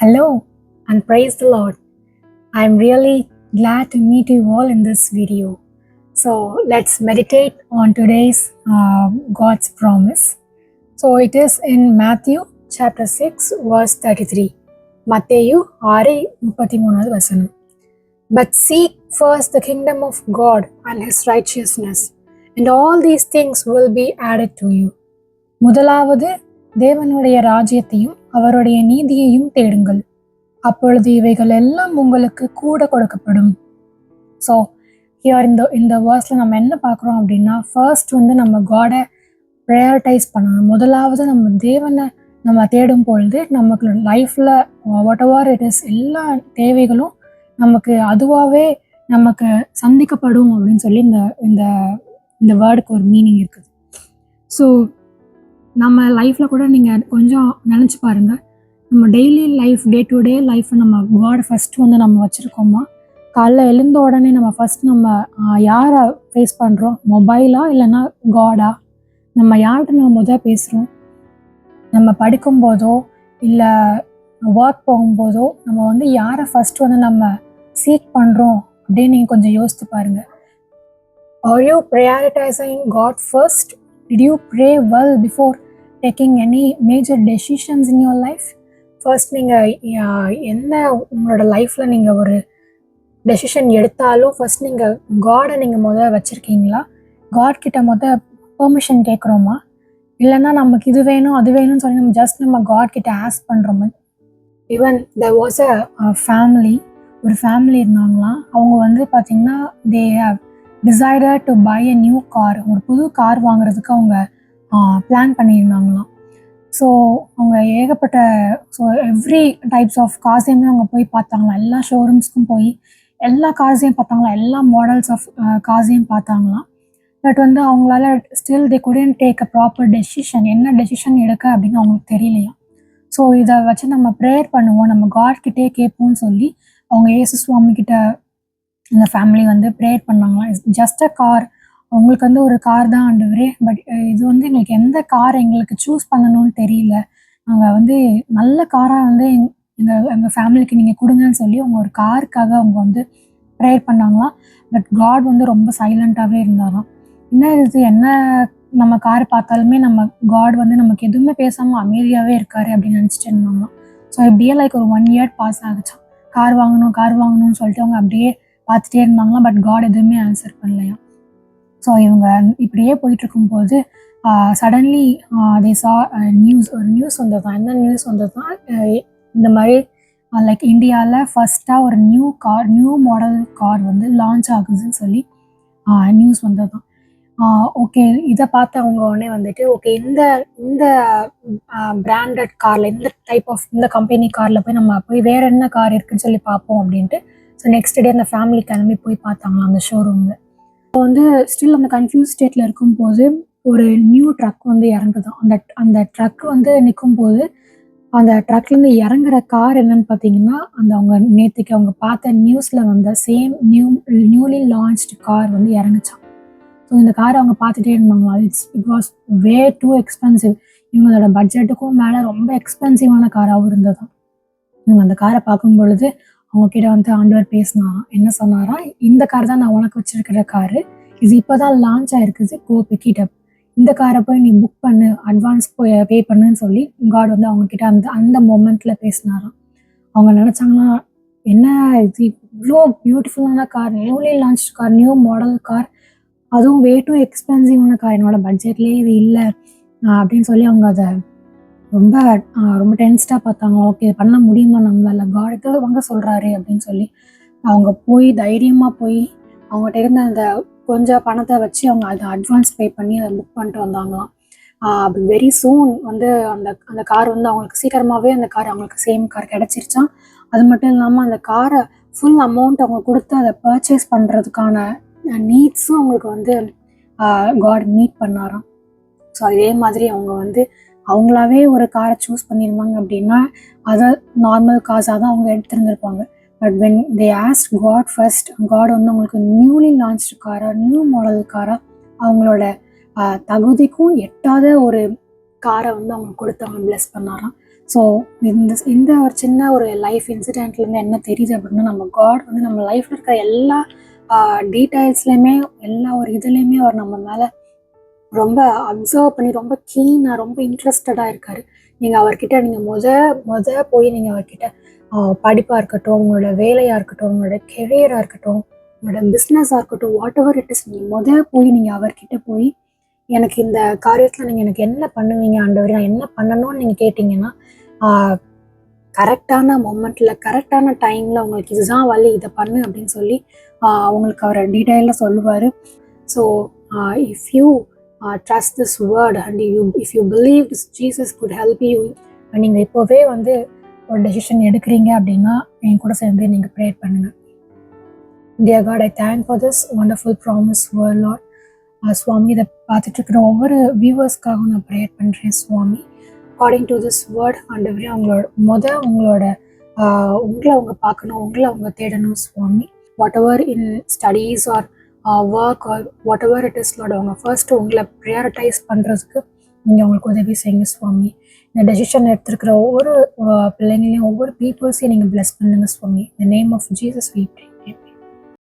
Hello and praise the Lord. I'm really glad to meet you all in this video. So let's meditate on today's God's promise. So it is in Matthew chapter 6 verse 33. மத்தேயு 6:33 வசனம். But seek first the kingdom of God and his righteousness, and all these things will be added to you. முதலாவது தேவனுடைய ராஜ்யத்தையும் அவருடைய நீதியையும் தேடுங்கள், அப்பொழுது இவைகள் எல்லாம் உங்களுக்கு கூட கொடுக்கப்படும். ஸோ ஹியர் இந்த வேர்ஸில் நம்ம என்ன பார்க்குறோம் அப்படின்னா, ஃபர்ஸ்ட் நம்ம காடை ப்ரையாரிட்டைஸ் பண்ணணும். முதலாவது நம்ம தேவனை நம்ம தேடும் பொழுது நமக்கு லைஃப்பில் வாட் எவர் இட் இஸ் எல்லா தேவைகளும் நமக்கு அதுவாகவே நமக்கு சந்திக்கப்படும் அப்படின்னு சொல்லி இந்த இந்த இந்த வேர்டுக்கு ஒரு மீனிங் இருக்குது. ஸோ நம்ம லைஃப்பில் கூட நீங்கள் கொஞ்சம் நினச்சி பாருங்கள், நம்ம daily life day to day லைஃப்பை நம்ம காட் ஃபஸ்ட்டு நம்ம வச்சுருக்கோமா? காலைல எழுந்த உடனே நம்ம ஃபஸ்ட் நம்ம யாரை ஃபேஸ் பண்ணுறோம்? மொபைலா இல்லைன்னா காடா? நம்ம யார்கிட்ட நம்ம முதல் பேசுகிறோம்? நம்ம படிக்கும்போதோ இல்லை ஒர்க் போகும்போதோ நம்ம யாரை ஃபஸ்ட்டு நம்ம சீக் பண்ணுறோம் அப்படின்னு நீங்கள் கொஞ்சம் யோசித்து பாருங்கள். Are you prioritizing God first? Did you pray well before taking any major decisions in your life? First நீங்கள் என்ன உங்களோட லைஃப்பில் நீங்கள் ஒரு டெசிஷன் எடுத்தாலும் ஃபர்ஸ்ட் நீங்கள் காடை நீங்கள் முதல் வச்சுருக்கீங்களா? காட் கிட்ட பெர்மிஷன் கேட்குறோமா? இல்லைன்னா நமக்கு இது வேணும் அது வேணும்னு சொல்லி நம்ம காட் கிட்ட ஆஸ்க் பண்ணுறோமா? Even there was a family, ஒரு ஃபேமிலி இருந்தாங்களாம். அவங்க பார்த்திங்கன்னா they have decided to buy a new car, ஒரு புது கார் வாங்குறதுக்கு அவங்க பிளான் பண்ணியிருந்தாங்களாம். ஸோ அவங்க ஏகப்பட்ட எவ்ரி டைப்ஸ் ஆஃப் கார்ஸையுமே அவங்க போய் பார்த்தாங்களாம். எல்லா ஷோரூம்ஸ்க்கும் போய் எல்லா கார்ஸையும் பார்த்தாங்களாம், எல்லா மாடல்ஸ் ஆஃப் கார்ஸையும் பார்த்தாங்களாம். பட் அவங்களால still they couldn't take a proper decision. என்ன டெசிஷன் எடுக்க அப்படின்னு அவங்களுக்கு தெரியலையா. ஸோ இதை வச்சு நம்ம ப்ரேயர் பண்ணுவோம், நம்ம காட் கிட்டே கேட்போம்னு சொல்லி அவங்க இயேசு சுவாமி கிட்ட இந்த ஃபேமிலி ப்ரேயர் பண்ணாங்களாம். ஜஸ்ட் அ கார், உங்களுக்கு ஒரு கார் தான் ஆண்டவரே, பட் இது எங்களுக்கு எந்த கார் எங்களுக்கு சூஸ் பண்ணணும்னு தெரியல, நாங்கள் நல்ல காராக எங்கள் ஃபேமிலிக்கு நீங்கள் கொடுங்கன்னு சொல்லி அவங்க ஒரு காருக்காக அவங்க ப்ரேயர் பண்ணாங்களாம். பட் காட் ரொம்ப சைலண்ட்டாகவே இருந்தாராம். என்ன நம்ம கார் பார்த்தாலுமே நம்ம காட் நமக்கு எதுவுமே பேசாமல் அமைதியாகவே இருக்காரு அப்படின்னு நினச்சிட்டு இருந்தாங்களாம். ஸோ இப்படியே லைக் ஒரு 1 year பாஸ் ஆகுச்சான். கார் வாங்கணும்னு சொல்லிட்டு அவங்க அப்படியே பார்த்துட்டே இருந்தாங்களாம். பட் காட் எதுவுமே ஆன்சர் பண்ணலையா. ஸோ இவங்க இப்படியே போயிட்டுருக்கும்போது சடன்லி தே சா ஒரு நியூஸ் வந்ததுதான். என்ன நியூஸ் வந்ததுதான், இந்த மாதிரி லைக் இந்தியாவில் ஃபஸ்ட்டாக ஒரு நியூ மாடல் கார் லான்ச் ஆகுதுன்னு சொல்லி நியூஸ் வந்ததுதான். ஓகே, இதை பார்த்து அவங்க உடனே ஓகே இந்த பிராண்டட் காரில் இந்த கம்பெனி காரில் போய் வேறு என்ன கார் இருக்குன்னு சொல்லி பார்ப்போம் அப்படின்ட்டு. ஸோ நெக்ஸ்ட் டே அந்த ஃபேமிலி கிளம்பி போய் பார்த்தாங்களாம் அந்த ஷோரூமில். இப்போ ஸ்டில் அந்த கன்ஃபியூஸ் ஸ்டேட்டில் இருக்கும்போது ஒரு நியூ ட்ரக் இறங்குதான். அந்த ட்ரக் நிற்கும்போது அந்த ட்ரக்லேருந்து இறங்குற கார் என்னன்னு பார்த்தீங்கன்னா, அவங்க நேற்றுக்கு அவங்க பார்த்த நியூஸில் வந்த சேம் நியூலி லான்ச்டு கார் இறங்குச்சான். ஸோ இந்த காரை அவங்க பார்த்துட்டே இருந்தாங்களா. It was way too expensive. இவங்களோட பட்ஜெட்டுக்கும் மேலே ரொம்ப எக்ஸ்பென்சிவான காராகவும் இருந்ததுதான். இவங்க அந்த காரை பார்க்கும் பொழுது அவங்கக்கிட்ட ஆண்டவர் பேசினாராம். என்ன சொன்னாராம், இந்த கார் தான் நான் உனக்கு வச்சிருக்கிற காரு, இது இப்போ தான் லான்ச் ஆகிருக்குது, கோ பிக் இட் அப். இந்த காரை போய் நீ புக் பண்ணு, அட்வான்ஸ் போய் பே பண்ணுன்னு சொல்லி காட் அவங்கக்கிட்ட அந்த மொமெண்ட்டில் பேசினாராம். அவங்க நினச்சாங்கன்னா, என்ன இது இவ்வளோ பியூட்டிஃபுல்லான car, newly launch car, new model car, அதுவும் வே டூ எக்ஸ்பென்சிவான கார், என்னோட பட்ஜெட்லேயே இது இல்லை அப்படின்னு சொல்லி அவங்க அதை ரொம்ப டென்ஸ்டாக பார்த்தாங்க. ஓகே, பண்ண முடியுமா நம்மளால, காட் வாங்க சொல்கிறாரு அப்படின்னு சொல்லி அவங்க போய் தைரியமாக போய் அவங்ககிட்ட இருந்த அந்த கொஞ்சம் பணத்தை வச்சு அவங்க அதை அட்வான்ஸ் பே பண்ணி அதை புக் பண்ணிட்டு வந்தாங்களாம். வெரி சூன் அந்த கார் அவங்களுக்கு சீக்கிரமாகவே அந்த கார் அவங்களுக்கு சேம் கார் கிடச்சிருச்சான். அது மட்டும் இல்லாமல் அந்த காரை ஃபுல் அமௌண்ட் அவங்க கொடுத்து அதை பர்ச்சேஸ் பண்ணுறதுக்கான நீட்ஸும் அவங்களுக்கு காட் மீட் பண்ணாராம். ஸோ இதே மாதிரி அவங்க அவங்களாவே ஒரு காரை சூஸ் பண்ணியிருந்தாங்க அப்படின்னா அதை நார்மல் காசாக தான் அவங்க எடுத்துருந்துருப்பாங்க. But when they ask God first, God அவங்களுக்கு நியூலி லான்ச்டு காராக, நியூ மாடல் காராக, அவங்களோட தகுதிக்கும் எட்டாத ஒரு காரை வந்து அவங்க கொடுத்து அவங்க bless பண்ணாராம். ஸோ இந்த இந்த ஒரு சின்ன ஒரு லைஃப் இன்சிடென்ட்லேருந்து என்ன தெரியுது அப்படின்னா, நம்ம காட் வந்து நம்ம லைஃப்பில் இருக்கிற எல்லா டீட்டெயில்ஸ்லையுமே, எல்லா ஒரு இதுலேயுமே அவர் நம்ம மேலே ரொம்ப அப்சர்வ் பண்ணி, ரொம்ப கீனாக, ரொம்ப இன்ட்ரெஸ்டடாக இருக்கார். நீங்கள் அவர்கிட்ட நீங்கள் போய் நீங்கள் அவர்கிட்ட படிப்பாக இருக்கட்டும், உங்களோட வேலையாக இருக்கட்டும், உங்களோட கெரியராக இருக்கட்டும், உங்களோட பிஸ்னஸாக இருக்கட்டும், வாட் எவர் இட் இஸ், நீங்கள் போய் நீங்கள் அவர்கிட்ட போய் எனக்கு இந்த காரியத்தில் நீங்கள் எனக்கு என்ன பண்ணுவீங்க ஆண்டவரே, நான் என்ன பண்ணணும்னு நீங்கள் கேட்டிங்கன்னா, கரெக்டான மொமெண்ட்டில், கரெக்டான டைமில் உங்களுக்கு இதுதான் வழி, இதை பண்ணு அப்படின்னு சொல்லி உங்களுக்கு அவர் டீட்டெயிலாக சொல்லுவார். So if you trust this word and if you believe this Jesus could help you, நீங்கள் இப்போவே வந்து ஒரு டெசிஷன் எடுக்கிறீங்க அப்படின்னா என் கூட சேர்ந்து நீங்கள் ப்ரேயர் பண்ணுங்கள். Dear God, I thank for this wonderful promise word, Lord. சுவாமி, இதை பார்த்துட்டு இருக்கிற ஒவ்வொரு வியூவர்ஸ்க்காகவும் நான் ப்ரேயர் பண்ணுறேன் சுவாமி. அக்கார்டிங் டு திஸ் வேர்ட் ஆண்டவரே, உங்களை அவங்க பார்க்கணும், உங்களை அவங்க தேடணும் சுவாமி. Whatever in studies or work or whatever it is lord, அவங்க ஃபர்ஸ்ட் உங்களை ப்ரையாரிட்டைஸ் பண்ணுறதுக்கு நீங்கள் அவங்களுக்கு உதவி செய்யுங்க சுவாமி. இந்த டெசிஷன் எடுத்துருக்கிற ஒவ்வொரு பிள்ளைங்களையும், ஒவ்வொரு பீப்புள்ஸையும் நீங்கள் பிளஸ் பண்ணுங்க சுவாமி. இந்த name of Jesus we pray.